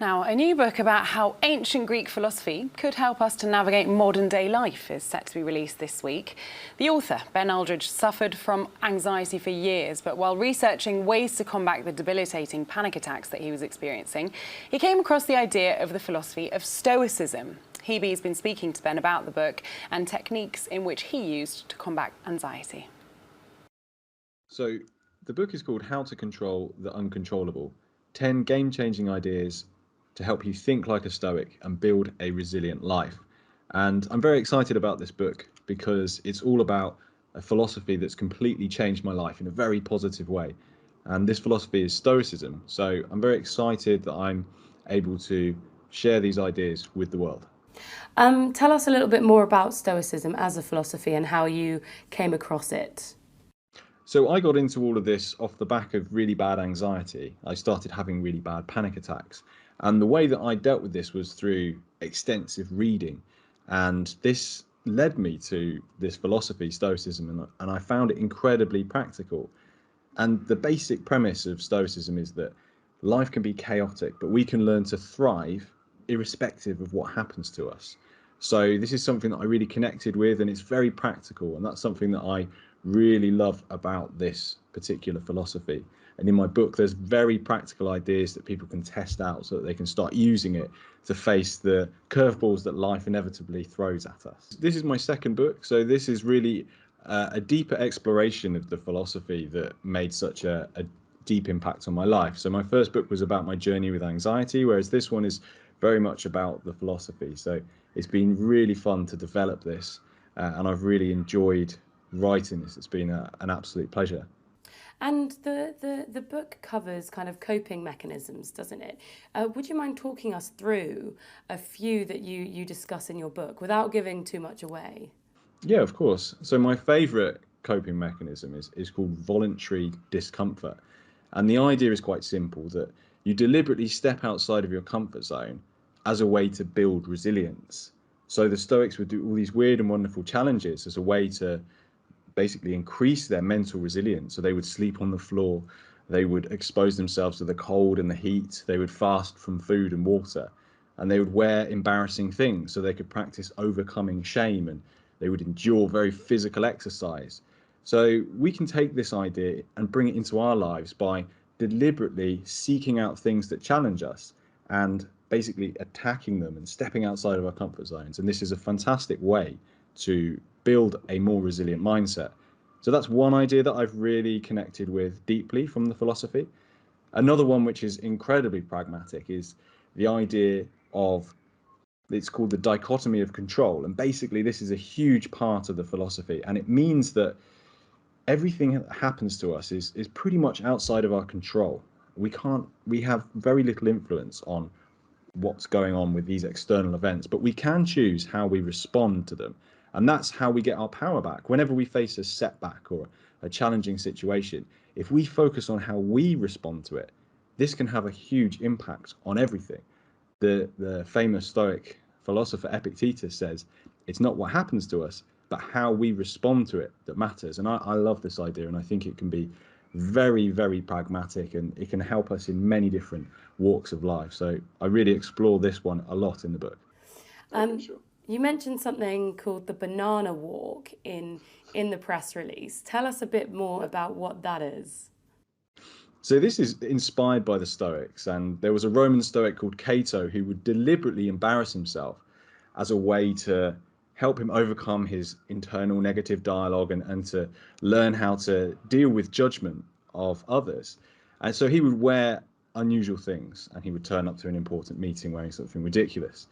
Now, a new book about how ancient Greek philosophy could help us to navigate modern-day life is set to be released this week. The author, Ben Aldridge, suffered from anxiety for years, but while researching ways to combat the debilitating panic attacks that he was experiencing, he came across the idea of the philosophy of Stoicism. Hebe's been speaking to Ben about the book and techniques in which he used to combat anxiety. So, the book is called How to Control the Uncontrollable, 10 game-changing ideas to help you think like a Stoic and build a resilient life. And I'm very excited about this book because it's all about a philosophy that's completely changed my life in a very positive way. And this philosophy is Stoicism. So I'm very excited that I'm able to share these ideas with the world. Tell us a little bit more about Stoicism as a philosophy and how you came across it. So I got into all of this off the back of really bad anxiety. I started having really bad panic attacks. And the way that I dealt with this was through extensive reading. And this led me to this philosophy, Stoicism, and I found it incredibly practical. And the basic premise of Stoicism is that life can be chaotic, but we can learn to thrive irrespective of what happens to us. So this is something that I really connected with, and it's very practical. And that's something that I really love about this particular philosophy. And in my book, there's very practical ideas that people can test out so that they can start using it to face the curveballs that life inevitably throws at us. This is my second book, so this is really a deeper exploration of the philosophy that made such a deep impact on my life. So my first book was about my journey with anxiety, whereas this one is very much about the philosophy. So it's been really fun to develop this, and I've really enjoyed writing this. It's been an absolute pleasure. And the book covers kind of coping mechanisms, doesn't it? Would you mind talking us through a few that you discuss in your book without giving too much away? Yeah, of course. So my favorite coping mechanism is called voluntary discomfort. And the idea is quite simple, that you deliberately step outside of your comfort zone as a way to build resilience. So the Stoics would do all these weird and wonderful challenges as a way to basically increase their mental resilience. So they would sleep on the floor, they would expose themselves to the cold and the heat, they would fast from food and water, and they would wear embarrassing things so they could practice overcoming shame, and they would endure very physical exercise. So we can take this idea and bring it into our lives by deliberately seeking out things that challenge us and basically attacking them and stepping outside of our comfort zones. And this is a fantastic way to build a more resilient mindset. So that's one idea that I've really connected with deeply from the philosophy. Another one, which is incredibly pragmatic, is the idea of, it's called the dichotomy of control. And basically this is a huge part of the philosophy, and it means that everything that happens to us is pretty much outside of our control. We have very little influence on what's going on with these external events, but we can choose how we respond to them. And that's how we get our power back. Whenever we face a setback or a challenging situation, if we focus on how we respond to it, this can have a huge impact on everything. The famous Stoic philosopher Epictetus says, it's not what happens to us, but how we respond to it that matters. And I love this idea, and I think it can be very, very pragmatic, and it can help us in many different walks of life. So I really explore this one a lot in the book. Sure. You mentioned something called the banana walk in the press release. Tell us a bit more about what that is. So this is inspired by the Stoics, and there was a Roman Stoic called Cato who would deliberately embarrass himself as a way to help him overcome his internal negative dialogue and to learn how to deal with judgment of others. And so he would wear unusual things, and he would turn up to an important meeting wearing something ridiculous.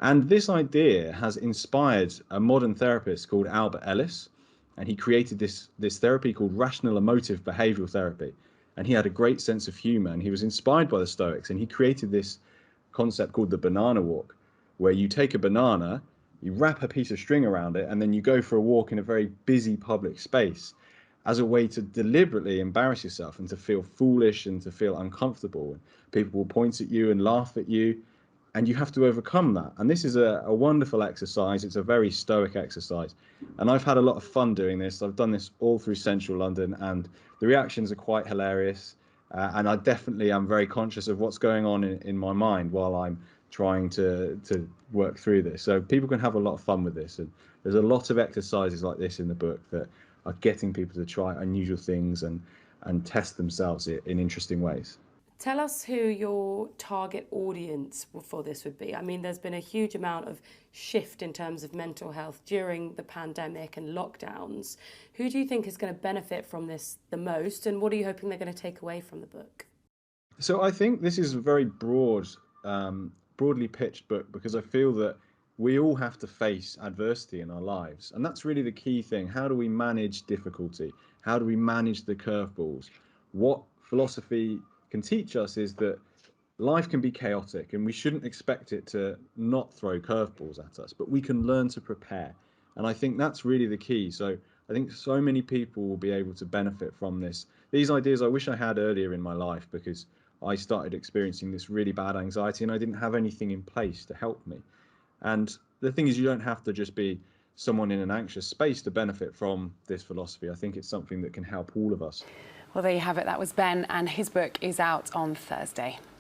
And this idea has inspired a modern therapist called Albert Ellis, and he created this therapy called rational emotive behavioral therapy. And he had a great sense of humor, and he was inspired by the Stoics, and he created this concept called the banana walk, where you take a banana, you wrap a piece of string around it, and then you go for a walk in a very busy public space as a way to deliberately embarrass yourself and to feel foolish and to feel uncomfortable. People will point at you and laugh at you, and you have to overcome that. And this is a wonderful exercise. It's a very Stoic exercise, and I've had a lot of fun doing this. I've done this all through central London, and the reactions are quite hilarious. And I definitely am very conscious of what's going on in my mind while I'm trying to work through this. So people can have a lot of fun with this. And there's a lot of exercises like this in the book that are getting people to try unusual things and test themselves in interesting ways. Tell us who your target audience for this would be. I mean, there's been a huge amount of shift in terms of mental health during the pandemic and lockdowns. Who do you think is going to benefit from this the most, and what are you hoping they're going to take away from the book? So I think this is a very broadly pitched book because I feel that we all have to face adversity in our lives, and that's really the key thing. How do we manage difficulty? How do we manage the curveballs? What philosophy can teach us is that life can be chaotic and we shouldn't expect it to not throw curveballs at us, but we can learn to prepare. And I think that's really the key. So I think so many people will be able to benefit from this. These ideas I wish I had earlier in my life, because I started experiencing this really bad anxiety and I didn't have anything in place to help me. And the thing is, you don't have to just be someone in an anxious space to benefit from this philosophy. I think it's something that can help all of us. Well, there you have it. That was Ben, and his book is out on Thursday.